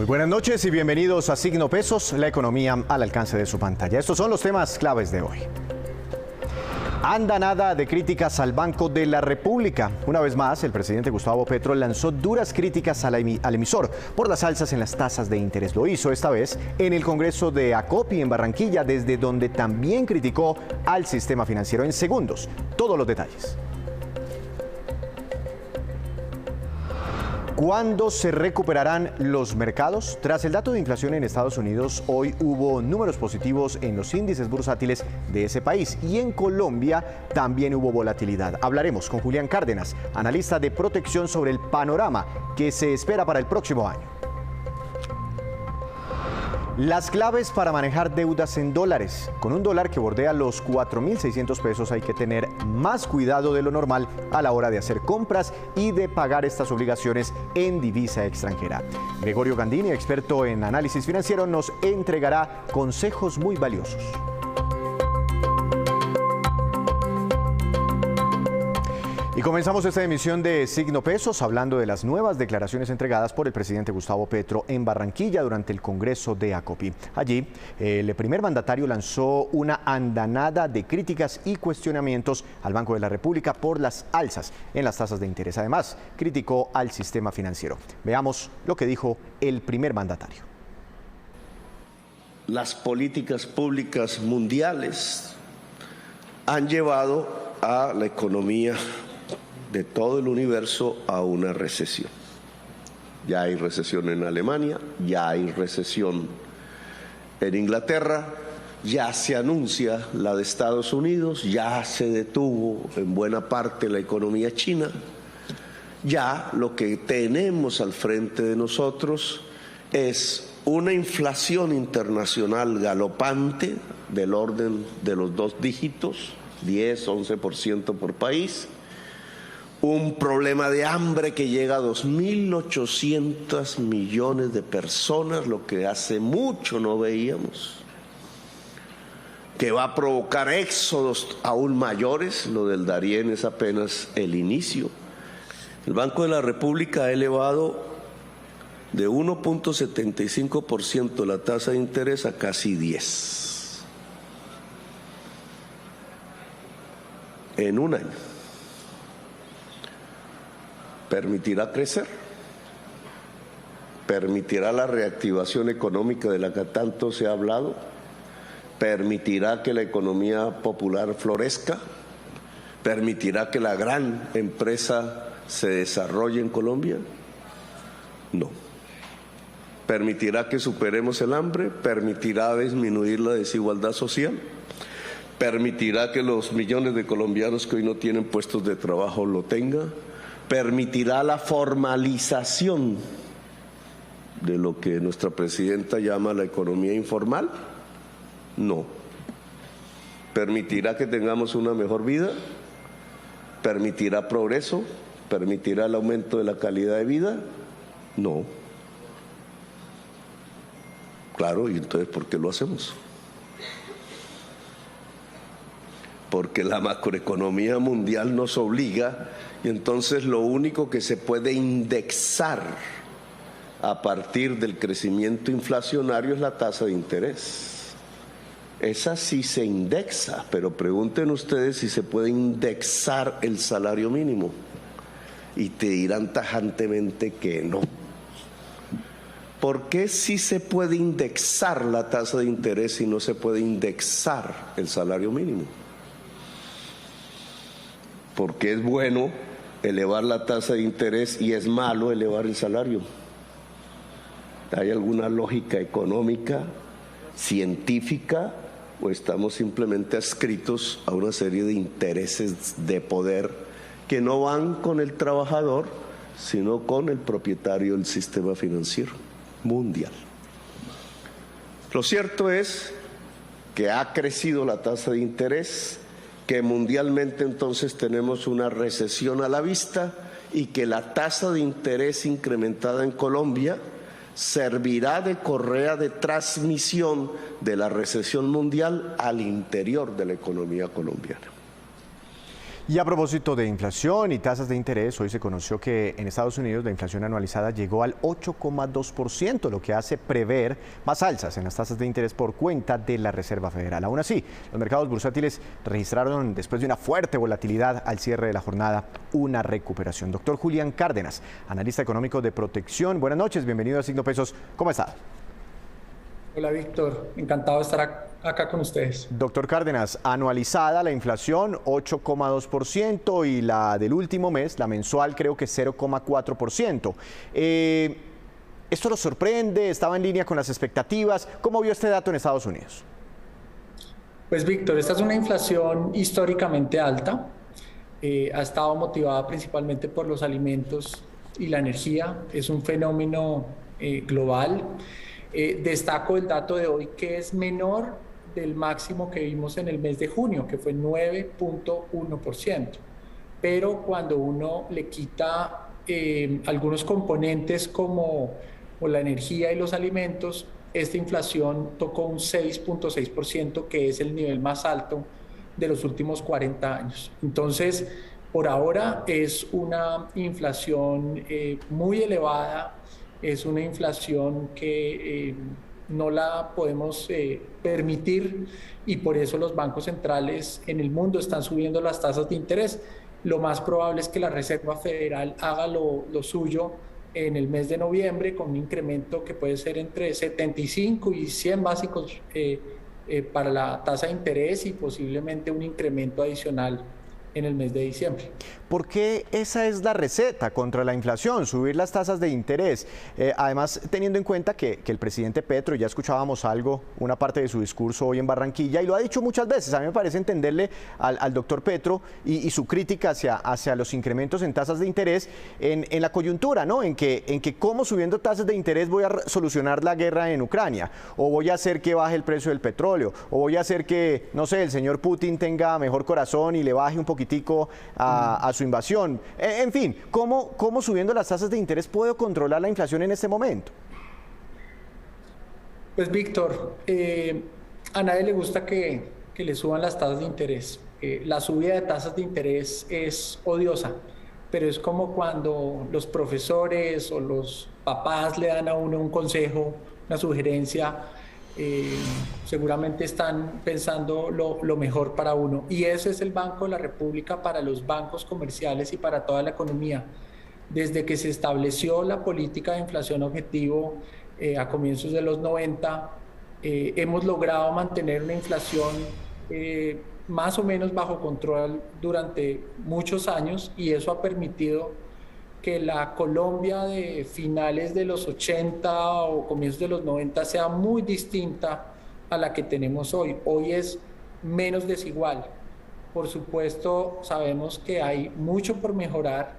Muy buenas noches y bienvenidos a Signo Pesos, la economía al alcance de su pantalla. Estos son los temas claves de hoy. Andanada de críticas al Banco de la República. Una vez más, el presidente Gustavo Petro lanzó duras críticas al emisor por las alzas en las tasas de interés. Lo hizo esta vez en el Congreso de Acopi en Barranquilla, desde donde también criticó al sistema financiero. En segundos, todos los detalles. ¿Cuándo se recuperarán los mercados? Tras el dato de inflación en Estados Unidos, hoy hubo números positivos en los índices bursátiles de ese país y en Colombia también hubo volatilidad. Hablaremos con Julián Cárdenas, analista de protección, sobre el panorama que se espera para el próximo año. Las claves para manejar deudas en dólares. Con un dólar que bordea los 4.600 pesos hay que tener más cuidado de lo normal a la hora de hacer compras y de pagar estas obligaciones en divisa extranjera. Gregorio Gandini, experto en análisis financiero, nos entregará consejos muy valiosos. Y comenzamos esta emisión de Signo Pesos hablando de las nuevas declaraciones entregadas por el presidente Gustavo Petro en Barranquilla durante el Congreso de Acopi. Allí, el primer mandatario lanzó una andanada de críticas y cuestionamientos al Banco de la República por las alzas en las tasas de interés. Además, criticó al sistema financiero. Veamos lo que dijo el primer mandatario. Las políticas públicas mundiales han llevado a la economía de todo el universo a una recesión. Ya hay recesión en Alemania, ya hay recesión en Inglaterra, ya se anuncia la de Estados Unidos, ya se detuvo en buena parte la economía china. Ya lo que tenemos al frente de nosotros es una inflación internacional galopante del orden de los 2 dígitos, 10, 11% por país. Un problema de hambre que llega a 2.800 millones de personas, lo que hace mucho no veíamos, que va a provocar éxodos aún mayores. Lo del Darién es apenas el inicio. El Banco de la República ha elevado de 1.75% la tasa de interés a casi 10% en un año. ¿Permitirá crecer? ¿Permitirá la reactivación económica de la que tanto se ha hablado? ¿Permitirá que la economía popular florezca? ¿Permitirá que la gran empresa se desarrolle en Colombia? No. ¿Permitirá que superemos el hambre? ¿Permitirá disminuir la desigualdad social? ¿Permitirá que los millones de colombianos que hoy no tienen puestos de trabajo lo tengan? ¿Permitirá la formalización de lo que nuestra presidenta llama la economía informal? No. ¿Permitirá que tengamos una mejor vida? ¿Permitirá progreso? ¿Permitirá el aumento de la calidad de vida? No. Claro, y entonces ¿por qué lo hacemos? Porque la macroeconomía mundial nos obliga, y entonces lo único que se puede indexar a partir del crecimiento inflacionario es la tasa de interés. Esa sí se indexa, pero pregunten ustedes si se puede indexar el salario mínimo y te dirán tajantemente que no. ¿Por qué sí se puede indexar la tasa de interés y no se puede indexar el salario mínimo? Porque es bueno elevar la tasa de interés y es malo elevar el salario. ¿Hay alguna lógica económica, científica, o estamos simplemente adscritos a una serie de intereses de poder que no van con el trabajador, sino con el propietario del sistema financiero mundial? Lo cierto es que ha crecido la tasa de interés, que mundialmente entonces tenemos una recesión a la vista y que la tasa de interés incrementada en Colombia servirá de correa de transmisión de la recesión mundial al interior de la economía colombiana. Y a propósito de inflación y tasas de interés, hoy se conoció que en Estados Unidos la inflación anualizada llegó al 8,2%, lo que hace prever más alzas en las tasas de interés por cuenta de la Reserva Federal. Aún así, los mercados bursátiles registraron, después de una fuerte volatilidad al cierre de la jornada, una recuperación. Doctor Julián Cárdenas, analista económico de Protección. Buenas noches, bienvenido a Signo Pesos. ¿Cómo está? Hola Víctor, encantado de estar acá con ustedes. Doctor Cárdenas, anualizada la inflación 8,2% y la del último mes, la mensual, creo que 0,4%. ¿Esto lo sorprende? ¿Estaba en línea con las expectativas? ¿Cómo vio este dato en Estados Unidos? Pues Víctor, esta es una inflación históricamente alta. Ha estado motivada principalmente por los alimentos y la energía. Es un fenómeno global. Destaco el dato de hoy que es menor del máximo que vimos en el mes de junio, que fue 9,1%. Pero cuando uno le quita algunos componentes como la energía y los alimentos, esta inflación tocó un 6,6%, que es el nivel más alto de los últimos 40 años. Entonces, por ahora es una inflación muy elevada. Es una inflación que no la podemos permitir y por eso los bancos centrales en el mundo están subiendo las tasas de interés. Lo más probable es que la Reserva Federal haga lo suyo en el mes de noviembre con un incremento que puede ser entre 75 y 100 básicos para la tasa de interés y posiblemente un incremento adicional en el mes de diciembre. ¿Por qué esa es la receta contra la inflación? Subir las tasas de interés. Además, teniendo en cuenta que el presidente Petro, ya escuchábamos algo, una parte de su discurso hoy en Barranquilla, y lo ha dicho muchas veces. A mí me parece entenderle al doctor Petro y su crítica hacia los incrementos en tasas de interés en la coyuntura, ¿no? En que cómo subiendo tasas de interés voy a solucionar la guerra en Ucrania, o voy a hacer que baje el precio del petróleo, o voy a hacer que, no sé, el señor Putin tenga mejor corazón y le baje un poquitico a su invasión. En fin, ¿cómo subiendo las tasas de interés puedo controlar la inflación en este momento? Pues Víctor, a nadie le gusta que le suban las tasas de interés. La subida de tasas de interés es odiosa, pero es como cuando los profesores o los papás le dan a uno un consejo, una sugerencia. Seguramente están pensando lo mejor para uno, y ese es el Banco de la República para los bancos comerciales y para toda la economía. Desde que se estableció la política de inflación objetivo a comienzos de los 90, hemos logrado mantener una inflación más o menos bajo control durante muchos años, y eso ha permitido que la Colombia de finales de los 80 o comienzos de los 90 sea muy distinta a la que tenemos hoy. Hoy es menos desigual. Por supuesto, sabemos que hay mucho por mejorar,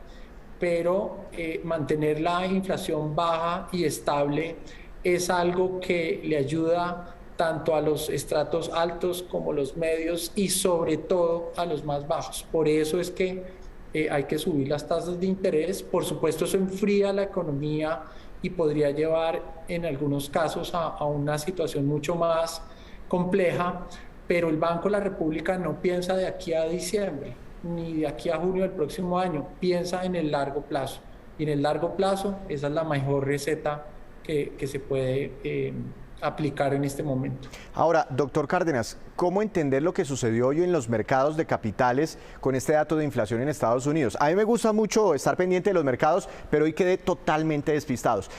pero mantener la inflación baja y estable es algo que le ayuda tanto a los estratos altos como los medios y sobre todo a los más bajos. Por eso es que hay que subir las tasas de interés. Por supuesto, eso enfría la economía y podría llevar en algunos casos a una situación mucho más compleja, pero el Banco de la República no piensa de aquí a diciembre ni de aquí a junio del próximo año, piensa en el largo plazo, y en el largo plazo esa es la mejor receta que se puede aplicar en este momento. Ahora, doctor Cárdenas, ¿cómo entender lo que sucedió hoy en los mercados de capitales con este dato de inflación en Estados Unidos? A mí me gusta mucho estar pendiente de los mercados, pero hoy quedé totalmente despistados.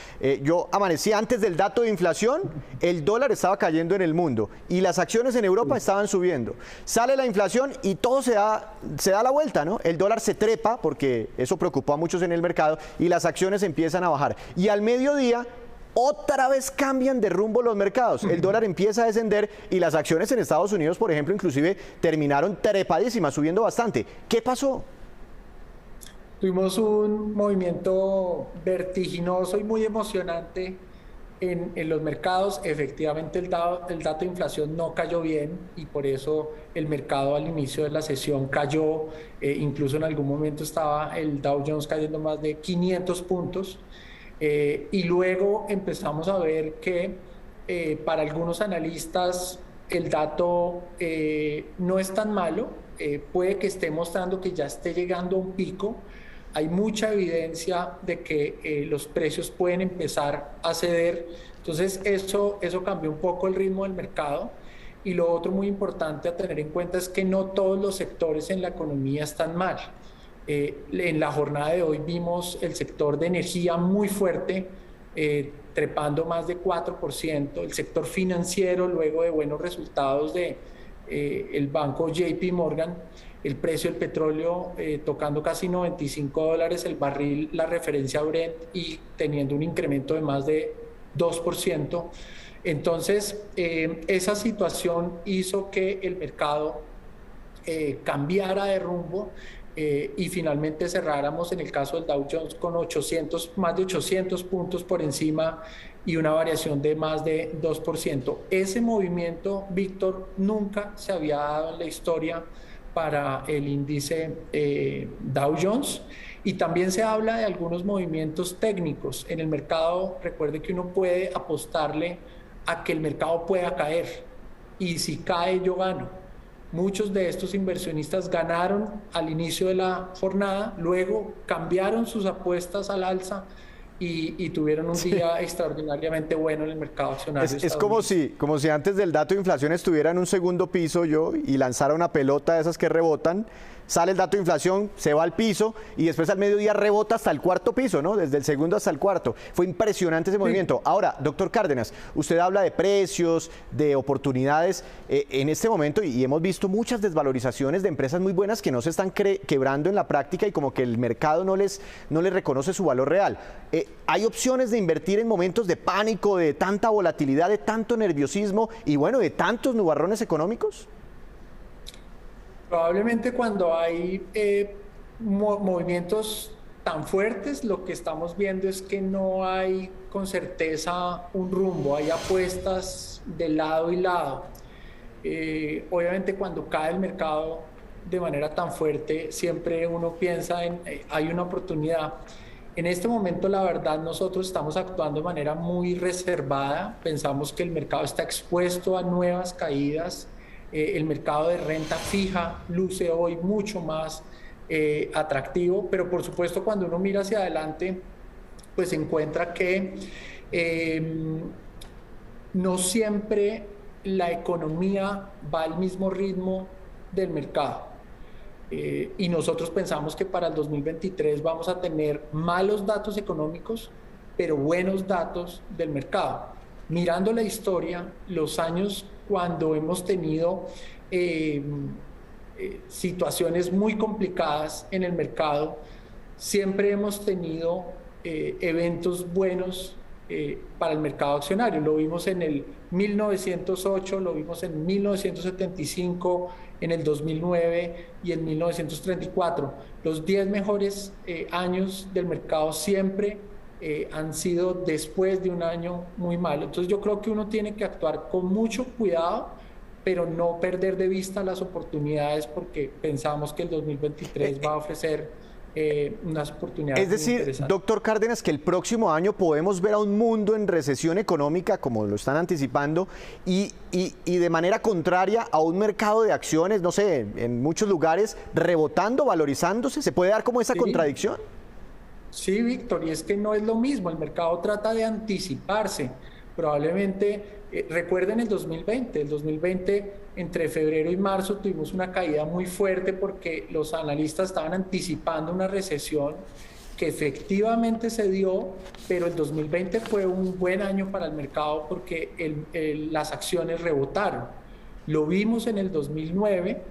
Yo amanecí antes del dato de inflación, el dólar estaba cayendo en el mundo y las acciones en Europa estaban subiendo. Sale la inflación y todo se da la vuelta, ¿no? El dólar se trepa porque eso preocupó a muchos en el mercado y las acciones empiezan a bajar. Y al mediodía otra vez cambian de rumbo los mercados. El dólar empieza a descender y las acciones en Estados Unidos, por ejemplo, inclusive terminaron trepadísimas, subiendo bastante. ¿Qué pasó? Tuvimos un movimiento vertiginoso y muy emocionante en los mercados. Efectivamente, el dato de inflación no cayó bien y por eso el mercado al inicio de la sesión cayó. Incluso en algún momento estaba el Dow Jones cayendo más de 500 puntos. Y luego empezamos a ver que para algunos analistas el dato no es tan malo, puede que esté mostrando que ya esté llegando a un pico. Hay mucha evidencia de que los precios pueden empezar a ceder. Entonces eso cambió un poco el ritmo del mercado. Y lo otro muy importante a tener en cuenta es que no todos los sectores en la economía están mal. En la jornada de hoy vimos el sector de energía muy fuerte, trepando más de 4%, el sector financiero luego de buenos resultados de el banco JP Morgan, el precio del petróleo tocando casi $95 el barril, la referencia Brent, y teniendo un incremento de más de 2%. Entonces, esa situación hizo que el mercado cambiara de rumbo y finalmente cerráramos en el caso del Dow Jones con más de 800 puntos por encima y una variación de más de 2%. Ese movimiento, Víctor, nunca se había dado en la historia para el índice Dow Jones. Y también se habla de algunos movimientos técnicos en el mercado. Recuerde que uno puede apostarle a que el mercado pueda caer, y si cae yo gano. Muchos de estos inversionistas ganaron al inicio de la jornada, luego cambiaron sus apuestas al alza y tuvieron un día extraordinariamente bueno en el mercado accionario. Es como si antes del dato de inflación estuviera en un segundo piso y lanzara una pelota de esas que rebotan. Sale el dato de inflación, se va al piso y después al mediodía rebota hasta el cuarto piso, ¿no? Desde el segundo hasta el cuarto. Fue impresionante ese movimiento. Ahora, doctor Cárdenas, usted habla de precios, de oportunidades en este momento, y hemos visto muchas desvalorizaciones de empresas muy buenas que no se están quebrando en la práctica y como que el mercado no les reconoce su valor real. ¿Hay opciones de invertir en momentos de pánico, de tanta volatilidad, de tanto nerviosismo y bueno, de tantos nubarrones económicos? Probablemente cuando hay movimientos tan fuertes, lo que estamos viendo es que no hay con certeza un rumbo, hay apuestas de lado y lado. Obviamente cuando cae el mercado de manera tan fuerte, siempre uno piensa en hay una oportunidad. En este momento, la verdad, nosotros estamos actuando de manera muy reservada. Pensamos que el mercado está expuesto a nuevas caídas. El mercado de renta fija luce hoy mucho más atractivo, pero por supuesto cuando uno mira hacia adelante, pues encuentra que no siempre la economía va al mismo ritmo del mercado. Y nosotros pensamos que para el 2023 vamos a tener malos datos económicos, pero buenos datos del mercado. Mirando la historia, los años cuando hemos tenido situaciones muy complicadas en el mercado, siempre hemos tenido eventos buenos para el mercado accionario. Lo vimos en el 1908, lo vimos en 1975, en el 2009 y en 1934. Los 10 mejores años del mercado siempre han sido después de un año muy malo. Entonces yo creo que uno tiene que actuar con mucho cuidado, pero no perder de vista las oportunidades, porque pensamos que el 2023 va a ofrecer unas oportunidades. Es decir, doctor Cárdenas, que el próximo año podemos ver a un mundo en recesión económica, como lo están anticipando, y de manera contraria a un mercado de acciones, no sé, en muchos lugares, rebotando, valorizándose. ¿Se puede dar como esa contradicción? Sí, Víctor, y es que no es lo mismo. El mercado trata de anticiparse. Probablemente, recuerden el 2020, entre febrero y marzo tuvimos una caída muy fuerte porque los analistas estaban anticipando una recesión que efectivamente se dio, pero el 2020 fue un buen año para el mercado porque las acciones rebotaron. Lo vimos en el 2009,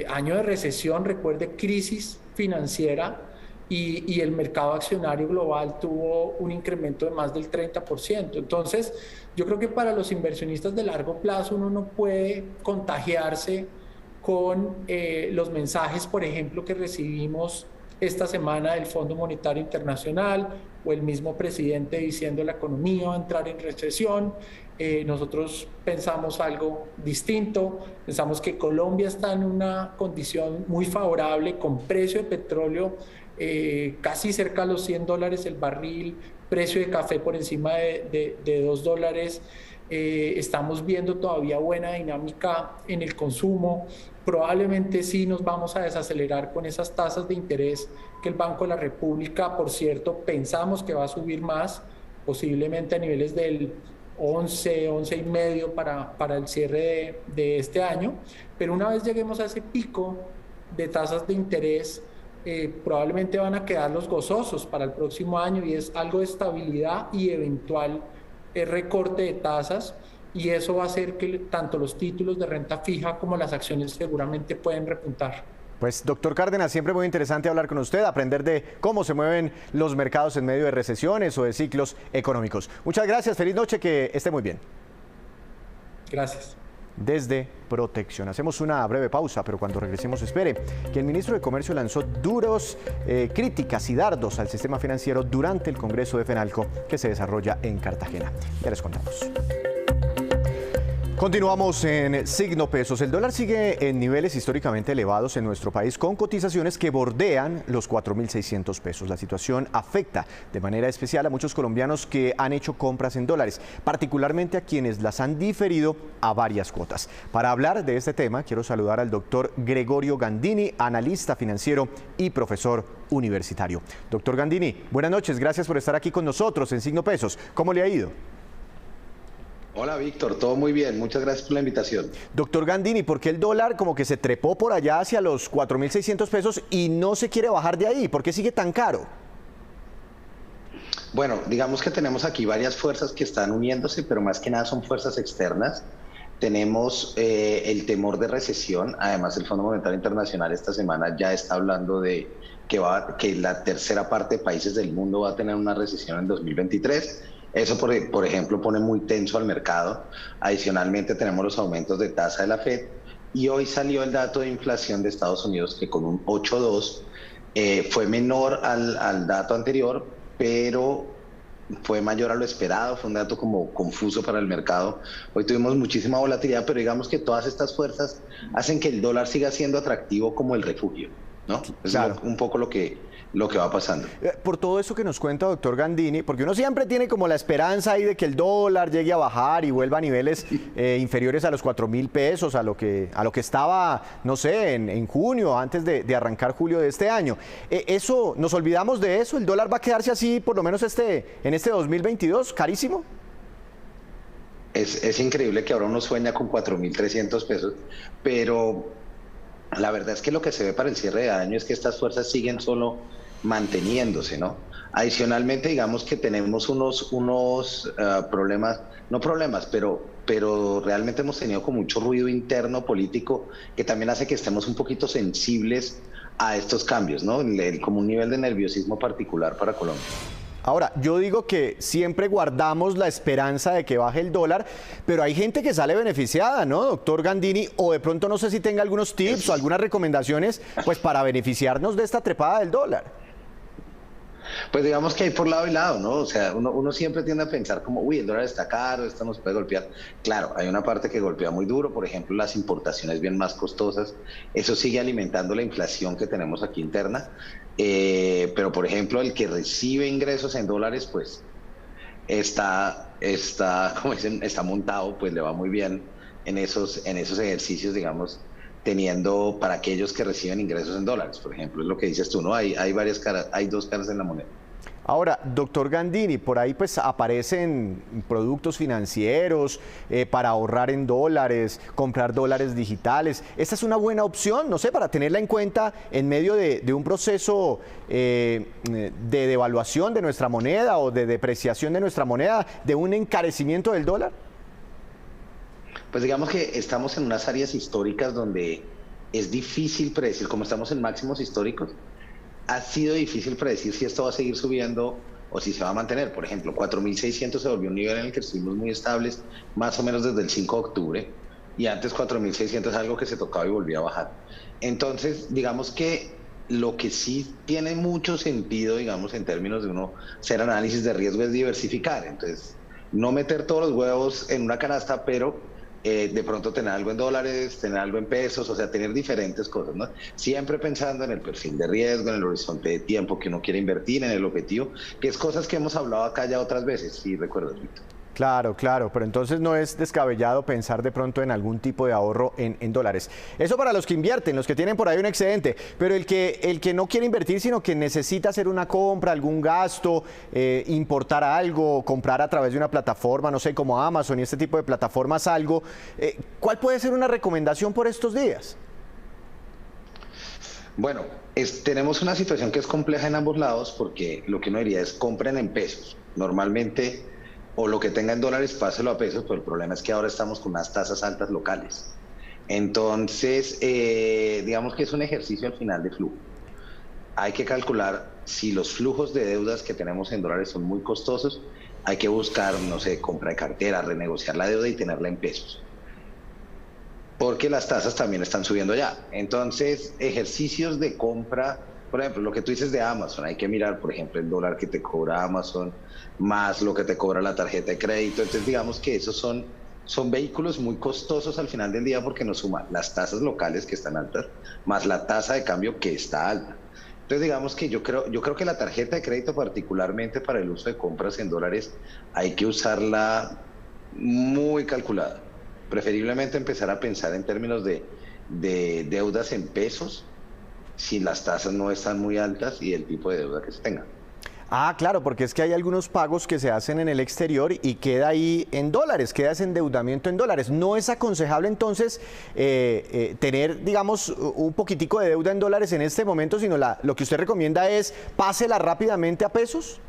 año de recesión, recuerde, crisis financiera, y el mercado accionario global tuvo un incremento de más del 30%. Entonces, yo creo que para los inversionistas de largo plazo uno no puede contagiarse con los mensajes, por ejemplo, que recibimos esta semana del Fondo Monetario Internacional o el mismo presidente diciendo la economía va a entrar en recesión. Nosotros pensamos algo distinto, pensamos que Colombia está en una condición muy favorable con precio de petróleo casi cerca a los $100 el barril, precio de café por encima de $2, estamos viendo todavía buena dinámica en el consumo. Probablemente sí nos vamos a desacelerar con esas tasas de interés que el Banco de la República, por cierto, pensamos que va a subir más, posiblemente a niveles del 11,5 para el cierre de este año, pero una vez lleguemos a ese pico de tasas de interés, probablemente van a quedar los gozosos para el próximo año y es algo de estabilidad y eventual recorte de tasas, y eso va a hacer que tanto los títulos de renta fija como las acciones seguramente pueden repuntar. Pues, doctor Cárdenas, siempre muy interesante hablar con usted, aprender de cómo se mueven los mercados en medio de recesiones o de ciclos económicos. Muchas gracias, feliz noche, que esté muy bien. Gracias. Desde Protección. Hacemos una breve pausa, pero cuando regresemos espere que el ministro de Comercio lanzó duros críticas y dardos al sistema financiero durante el Congreso de FENALCO que se desarrolla en Cartagena. Ya les contamos. Continuamos en Signo Pesos. El dólar sigue en niveles históricamente elevados en nuestro país con cotizaciones que bordean los 4.600 pesos. La situación afecta de manera especial a muchos colombianos que han hecho compras en dólares, particularmente a quienes las han diferido a varias cuotas. Para hablar de este tema, quiero saludar al doctor Gregorio Gandini, analista financiero y profesor universitario. Doctor Gandini, buenas noches, gracias por estar aquí con nosotros en Signo Pesos. ¿Cómo le ha ido? Hola Víctor, todo muy bien, muchas gracias por la invitación. Doctor Gandini, ¿por qué el dólar como que se trepó por allá hacia los 4.600 pesos y no se quiere bajar de ahí? ¿Por qué sigue tan caro? Bueno, digamos que tenemos aquí varias fuerzas que están uniéndose, pero más que nada son fuerzas externas. Tenemos el temor de recesión, además el Fondo Monetario Internacional esta semana ya está hablando de que la tercera parte de países del mundo va a tener una recesión en 2023. Eso, por ejemplo, pone muy tenso al mercado. Adicionalmente tenemos los aumentos de tasa de la Fed y hoy salió el dato de inflación de Estados Unidos que con un 8.2 fue menor al dato anterior, pero fue mayor a lo esperado, fue un dato como confuso para el mercado. Hoy tuvimos muchísima volatilidad, pero digamos que todas estas fuerzas hacen que el dólar siga siendo atractivo como el refugio, ¿no? Claro. Es un poco lo que va pasando. Por todo eso que nos cuenta doctor Gandini, porque uno siempre tiene como la esperanza ahí de que el dólar llegue a bajar y vuelva a niveles inferiores a los 4.000 pesos, a lo que estaba, no sé, en junio, antes de arrancar julio de este año. Eso, ¿nos olvidamos de eso? ¿El dólar va a quedarse así por lo menos en este 2022, carísimo? Es increíble que ahora uno sueña con 4.300 pesos, pero la verdad es que lo que se ve para el cierre de año es que estas fuerzas siguen solo manteniéndose, ¿no? Adicionalmente, digamos que tenemos unos problemas, no problemas, pero realmente hemos tenido con mucho ruido interno político que también hace que estemos un poquito sensibles a estos cambios, ¿no? Como un nivel de nerviosismo particular para Colombia. Ahora, yo digo que siempre guardamos la esperanza de que baje el dólar, pero hay gente que sale beneficiada, ¿no, doctor Gandini? O de pronto no sé si tenga algunos tips o algunas recomendaciones pues para beneficiarnos de esta trepada del dólar. Pues digamos que hay por lado y lado, ¿no? O sea, uno siempre tiende a pensar como, uy, el dólar está caro, esto nos puede golpear. Claro, hay una parte que golpea muy duro, por ejemplo, las importaciones bien más costosas. Eso sigue alimentando la inflación que tenemos aquí interna. Pero, por ejemplo, el que recibe ingresos en dólares, pues como dicen, está montado, pues le va muy bien en esos ejercicios, digamos, teniendo para aquellos que reciben ingresos en dólares, por ejemplo, es lo que dices tú, ¿no? Hay varias caras, hay dos caras en la moneda. Ahora, doctor Gandini, por ahí pues aparecen productos financieros para ahorrar en dólares, comprar dólares digitales. ¿Esta es una buena opción, no sé, para tenerla en cuenta en medio de un proceso de devaluación de nuestra moneda o de depreciación de nuestra moneda, de un encarecimiento del dólar? Pues digamos que estamos en unas áreas históricas donde es difícil predecir, como estamos en máximos históricos, ha sido difícil predecir si esto va a seguir subiendo o si se va a mantener. Por ejemplo, 4.600 se volvió un nivel en el que estuvimos muy estables, más o menos desde el 5 de octubre, y antes 4.600 es algo que se tocaba y volvía a bajar. Entonces, digamos que lo que sí tiene mucho sentido, digamos, en términos de uno hacer análisis de riesgo es diversificar. Entonces, no meter todos los huevos en una canasta, pero de pronto tener algo en dólares, tener algo en pesos, o sea, tener diferentes cosas, ¿no? Siempre pensando en el perfil de riesgo, en el horizonte de tiempo que uno quiere invertir, en el objetivo, que es cosas que hemos hablado acá ya otras veces, si recuerdas, Víctor. Claro, claro, pero entonces no es descabellado pensar de pronto en algún tipo de ahorro en dólares. Eso para los que invierten, los que tienen por ahí un excedente, pero el que no quiere invertir, sino que necesita hacer una compra, algún gasto, importar algo, comprar a través de una plataforma, no sé, como Amazon y este tipo de plataformas algo, ¿cuál puede ser una recomendación por estos días? Bueno, tenemos una situación que es compleja en ambos lados porque lo que uno diría es compren en pesos. Normalmente, o lo que tenga en dólares, páselo a pesos, pero el problema es que ahora estamos con unas tasas altas locales. Entonces, digamos que es un ejercicio al final de flujo. Hay que calcular si los flujos de deudas que tenemos en dólares son muy costosos, hay que buscar, no sé, compra de cartera, renegociar la deuda y tenerla en pesos. Porque las tasas también están subiendo ya. Entonces, ejercicios de compra, por ejemplo, lo que tú dices de Amazon, hay que mirar, por ejemplo, el dólar que te cobra Amazon, más lo que te cobra la tarjeta de crédito. Entonces, digamos que esos son vehículos muy costosos al final del día porque nos suman las tasas locales que están altas, más la tasa de cambio que está alta. Entonces, digamos que yo creo que la tarjeta de crédito, particularmente para el uso de compras en dólares, hay que usarla muy calculada. Preferiblemente empezar a pensar en términos de deudas en pesos, si las tasas no están muy altas y el tipo de deuda que se tenga. Ah, claro, porque es que hay algunos pagos que se hacen en el exterior y queda ahí en dólares, queda ese endeudamiento en dólares. ¿No es aconsejable entonces tener, digamos, un poquitico de deuda en dólares en este momento, sino lo que usted recomienda es pásela rápidamente a pesos?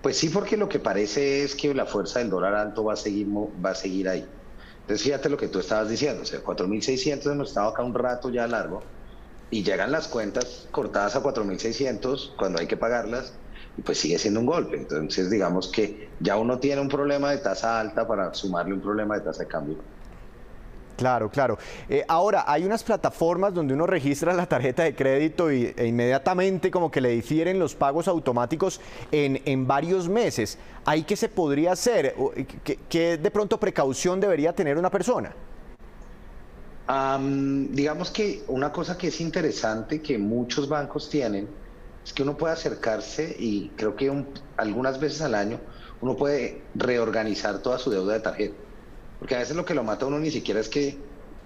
Pues sí, porque lo que parece es que la fuerza del dólar alto va a seguir ahí. Entonces fíjate lo que tú estabas diciendo, o sea, 4.600 hemos estado acá un rato ya largo, y llegan las cuentas cortadas a 4.600 cuando hay que pagarlas y pues sigue siendo un golpe. Entonces digamos que ya uno tiene un problema de tasa alta para sumarle un problema de tasa de cambio. Claro, claro. Ahora, hay unas plataformas donde uno registra la tarjeta de crédito e inmediatamente como que le difieren los pagos automáticos en varios meses. ¿Ahí qué se podría hacer? ¿Qué de pronto precaución debería tener una persona? Digamos que una cosa que es interesante que muchos bancos tienen es que uno puede acercarse y creo que algunas veces al año uno puede reorganizar toda su deuda de tarjeta. Porque a veces lo que lo mata a uno ni siquiera es que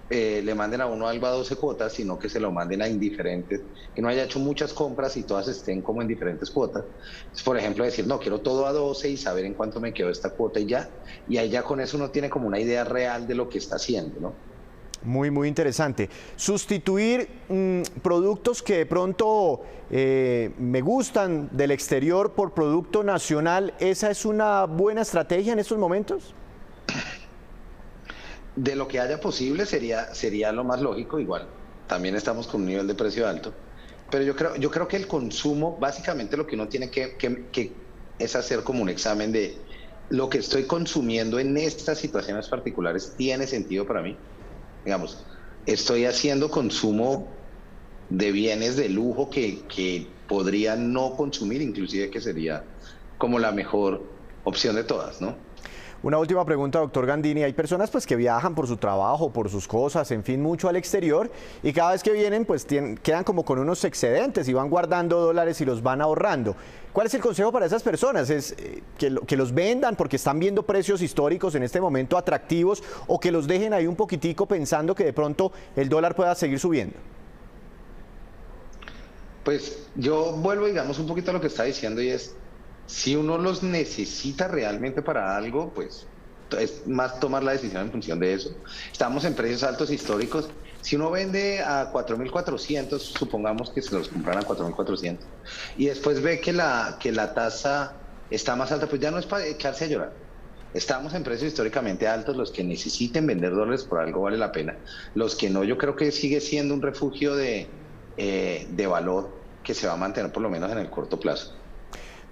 le manden a uno algo a 12 cuotas, sino que se lo manden a indiferentes, que no haya hecho muchas compras y todas estén como en diferentes cuotas. Entonces, por ejemplo, decir, no, quiero todo a 12 y saber en cuánto me quedó esta cuota y ya. Y ahí ya con eso uno tiene como una idea real de lo que está haciendo, ¿no? Muy, muy interesante. Sustituir productos que de pronto me gustan del exterior por producto nacional, ¿esa es una buena estrategia en estos momentos? De lo que haya posible sería lo más lógico, igual. También estamos con un nivel de precio alto. Pero yo creo que el consumo, básicamente lo que uno tiene que es hacer como un examen de lo que estoy consumiendo en estas situaciones particulares, ¿tiene sentido para mí? Digamos, estoy haciendo consumo de bienes de lujo que podría no consumir, inclusive que sería como la mejor opción de todas, ¿no? Una última pregunta, doctor Gandini. Hay personas pues que viajan por su trabajo, por sus cosas, en fin, mucho al exterior y cada vez que vienen pues quedan como con unos excedentes y van guardando dólares y los van ahorrando. ¿Cuál es el consejo para esas personas? ¿Es que los vendan porque están viendo precios históricos en este momento atractivos o que los dejen ahí un poquitico pensando que de pronto el dólar pueda seguir subiendo? Pues yo vuelvo, digamos, un poquito a lo que está diciendo y es, si uno los necesita realmente para algo, pues es más tomar la decisión en función de eso. Estamos en precios altos históricos. Si uno vende a 4.400, supongamos que se los compran a 4.400, y después ve que la tasa está más alta, pues ya no es para echarse a llorar. Estamos en precios históricamente altos, los que necesiten vender dólares por algo vale la pena. Los que no, yo creo que sigue siendo un refugio de valor que se va a mantener por lo menos en el corto plazo.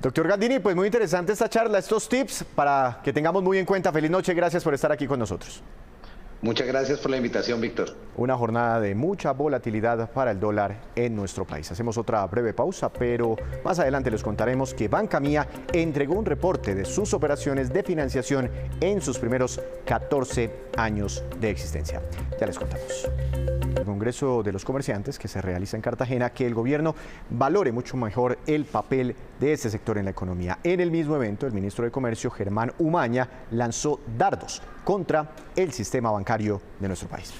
Doctor Gandini, pues muy interesante esta charla, estos tips para que tengamos muy en cuenta. Feliz noche, gracias por estar aquí con nosotros. Muchas gracias por la invitación, Víctor. Una jornada de mucha volatilidad para el dólar en nuestro país. Hacemos otra breve pausa, pero más adelante les contaremos que Banca Mía entregó un reporte de sus operaciones de financiación en sus primeros 14 años de existencia. Ya les contamos. Congreso de los Comerciantes que se realiza en Cartagena que el gobierno valore mucho mejor el papel de este sector en la economía. En el mismo evento, el ministro de Comercio, Germán Umaña, lanzó dardos contra el sistema bancario de nuestro país.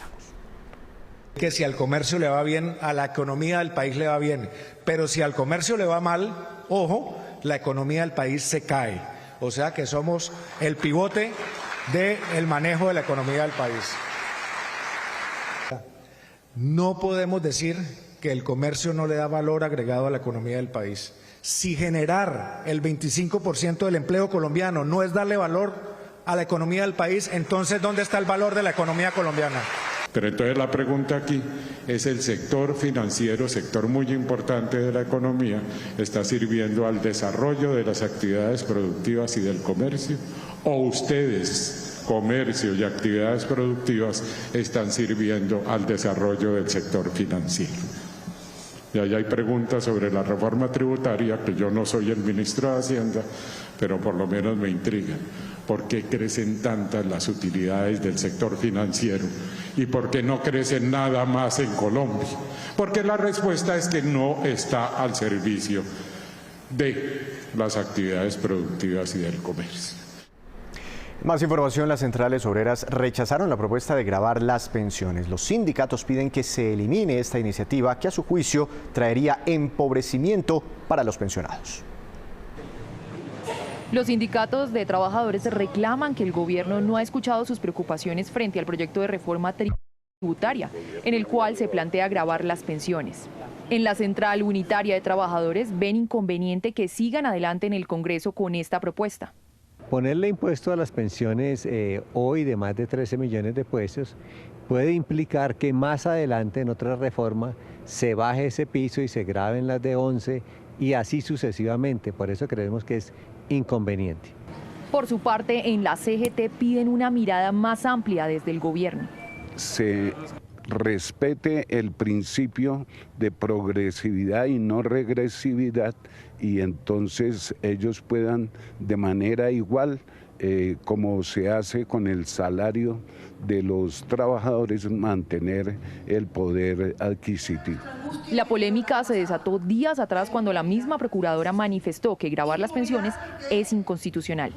Que si al comercio le va bien, a la economía del país le va bien, pero si al comercio le va mal, ojo, la economía del país se cae. O sea que somos el pivote del manejo de la economía del país. No podemos decir que el comercio no le da valor agregado a la economía del país. Si generar el 25% del empleo colombiano no es darle valor a la economía del país, entonces ¿dónde está el valor de la economía colombiana? Pero entonces la pregunta aquí es: el sector financiero, sector muy importante de la economía, ¿está sirviendo al desarrollo de las actividades productivas y del comercio? ¿O ustedes, comercio y actividades productivas, están sirviendo al desarrollo del sector financiero? Y ahí hay preguntas sobre la reforma tributaria, que yo no soy el ministro de Hacienda, pero por lo menos me intrigan. ¿Por qué crecen tantas las utilidades del sector financiero? ¿Y por qué no crecen nada más en Colombia? Porque la respuesta es que no está al servicio de las actividades productivas y del comercio. Más información: las centrales obreras rechazaron la propuesta de gravar las pensiones. Los sindicatos piden que se elimine esta iniciativa que a su juicio traería empobrecimiento para los pensionados. Los sindicatos de trabajadores reclaman que el gobierno no ha escuchado sus preocupaciones frente al proyecto de reforma tributaria, en el cual se plantea gravar las pensiones. En la Central Unitaria de Trabajadores ven inconveniente que sigan adelante en el Congreso con esta propuesta. Ponerle impuesto a las pensiones hoy de más de 13 millones de pesos puede implicar que más adelante en otra reforma se baje ese piso y se graben las de 11 y así sucesivamente. Por eso creemos que es inconveniente. Por su parte, en la CGT piden una mirada más amplia desde el gobierno. Se respete el principio de progresividad y no regresividad, y entonces ellos puedan de manera igual, como se hace con el salario de los trabajadores, mantener el poder adquisitivo. La polémica se desató días atrás cuando la misma procuradora manifestó que gravar las pensiones es inconstitucional.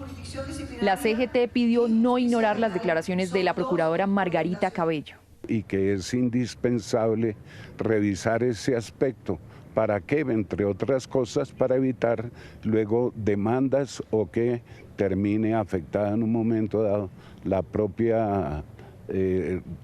La CGT pidió no ignorar las declaraciones de la procuradora Margarita Cabello. Y que es indispensable revisar ese aspecto. ¿Para qué? Entre otras cosas, para evitar luego demandas o que termine afectada en un momento dado la propia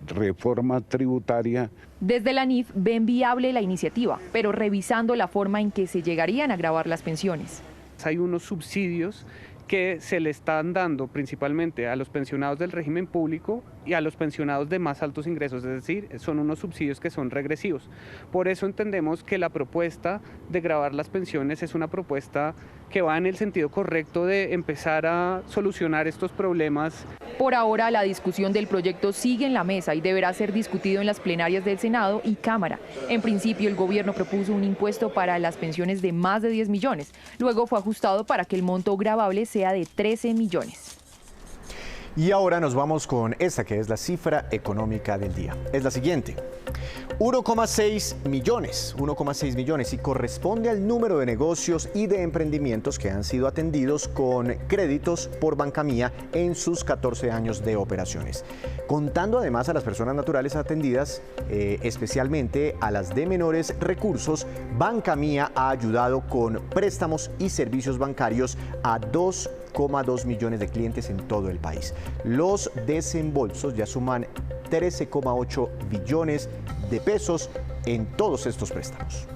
reforma tributaria. Desde la ANIF ven viable la iniciativa, pero revisando la forma en que se llegarían a gravar las pensiones. Hay unos subsidios que se le están dando principalmente a los pensionados del régimen público y a los pensionados de más altos ingresos, es decir, son unos subsidios que son regresivos. Por eso entendemos que la propuesta de gravar las pensiones es una propuesta que va en el sentido correcto de empezar a solucionar estos problemas. Por ahora, la discusión del proyecto sigue en la mesa y deberá ser discutido en las plenarias del Senado y Cámara. En principio, el gobierno propuso un impuesto para las pensiones de más de 10 millones. Luego fue ajustado para que el monto gravable sea de 13 millones. Y ahora nos vamos con esta, que es la cifra económica del día. Es la siguiente: 1,6 millones, y corresponde al número de negocios y de emprendimientos que han sido atendidos con créditos por Banca Mía en sus 14 años de operaciones. Contando además a las personas naturales atendidas, especialmente a las de menores recursos, Banca Mía ha ayudado con préstamos y servicios bancarios a 2,2 millones de clientes en todo el país. Los desembolsos ya suman 13,8 billones de pesos en todos estos préstamos.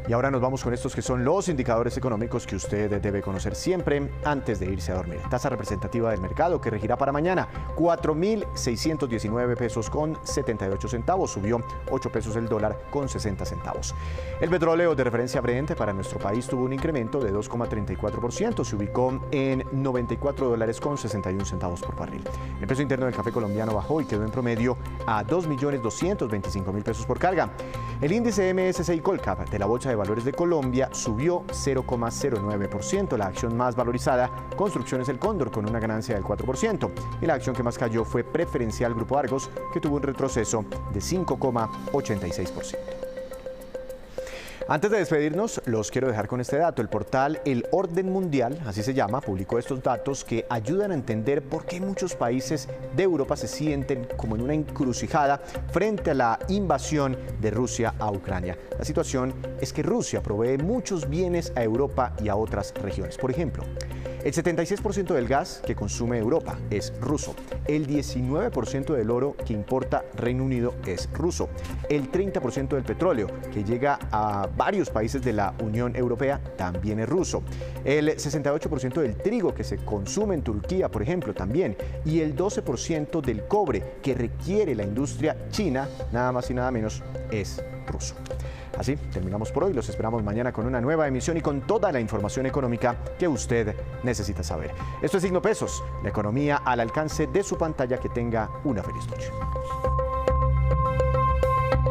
Y ahora nos vamos con estos que son los indicadores económicos que usted debe conocer siempre antes de irse a dormir. Tasa representativa del mercado que regirá para mañana: 4.619 pesos con 78 centavos. Subió 8 pesos el dólar con 60 centavos. El petróleo de referencia Brent para nuestro país tuvo un incremento de 2,34%. Se ubicó en $94 con 61 centavos por barril. El precio interno del café colombiano bajó y quedó en promedio a 2.225.000 pesos por carga. El índice MSCI Colcap de la Bolsa de de Valores de Colombia subió 0,09%. La acción más valorizada, Construcciones El Cóndor, con una ganancia del 4%. Y la acción que más cayó fue Preferencial Grupo Argos, que tuvo un retroceso de 5,86%. Antes de despedirnos, los quiero dejar con este dato. El portal El Orden Mundial, así se llama, publicó estos datos que ayudan a entender por qué muchos países de Europa se sienten como en una encrucijada frente a la invasión de Rusia a Ucrania. La situación es que Rusia provee muchos bienes a Europa y a otras regiones. Por ejemplo, el 76% del gas que consume Europa es ruso. El 19% del oro que importa Reino Unido es ruso. El 30% del petróleo que llega a varios países de la Unión Europea también es ruso. El 68% del trigo que se consume en Turquía, por ejemplo, también. Y el 12% del cobre que requiere la industria china, nada más y nada menos, es ruso. Así terminamos por hoy. Los esperamos mañana con una nueva emisión y con toda la información económica que usted necesita saber. Esto es Signo Pesos, la economía al alcance de su pantalla. Que tenga una feliz noche.